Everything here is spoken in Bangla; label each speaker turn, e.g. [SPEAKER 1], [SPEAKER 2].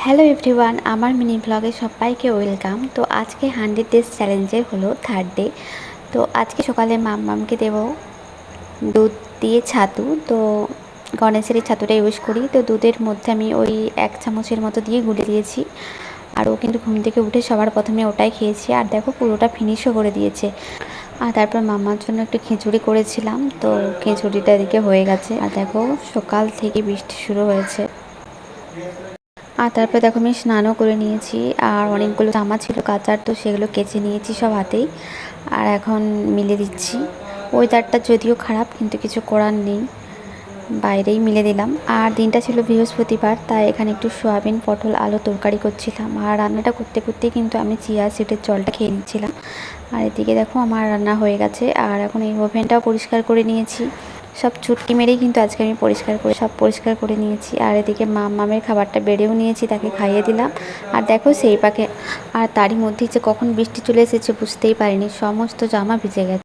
[SPEAKER 1] হ্যালো এভরিওয়ান, আমার মিনি ব্লগে সবাইকে ওয়েলকাম। তো আজকে 100 ডেজ চ্যালেঞ্জের হলো থার্ড ডে। তো আজকে সকালে মাম্মামকে দেব দুধ দিয়ে ছাতু। তো গণেশের এই ছাতুটা ইউজ করি। তো দুধের মধ্যে আমি ওই 1 চামচের মতো দিয়ে গুলে দিয়েছি। আর ও কিন্তু ঘুম থেকে উঠে সবার প্রথমে ওটাই খেয়েছে। আর দেখো পুরোটা ফিনিশও করে দিয়েছে। আর তারপর মাম্মার জন্য একটু খিচুড়ি করেছিলাম। তো খিচুড়িটা এদিকে হয়ে গেছে। আর দেখো সকাল থেকে বৃষ্টি শুরু হয়েছে। আর তারপরে দেখো আমি স্নানও করে নিয়েছি। আর অনেকগুলো জামা ছিল কাচার, তো সেগুলো কেচে নিয়েছি সব হাতেই। আর এখন মিলে দিচ্ছি। ওয়েদারটা যদিও খারাপ, কিন্তু কিছু করার নেই, বাইরেই মিলে দিলাম। আর দিনটা ছিল বৃহস্পতিবার, তাই এখানে একটু সয়াবিন পটল আলু তরকারি করছিলাম। আর রান্নাটা করতে করতেই কিন্তু আমি চিয়া সিডের জলটা খেয়ে নিচ্ছিলাম। আর এদিকে দেখো আমার রান্না হয়ে গেছে। আর এখন এই ওভেনটাও পরিষ্কার করে নিয়েছি। সব চুটকি মেরেই কিন্তু আজকে আমি সব পরিষ্কার করে নিয়েছি। আর এদিকে মামের খাবারটা বেড়েও নিয়েছি, তাকে খাইয়ে দিলাম। আর দেখো সেই পাকে আর তারই মধ্যে যে কখন বৃষ্টি চলে এসেছে বুঝতেই পারিনি, সমস্ত জামা ভিজে গেছে।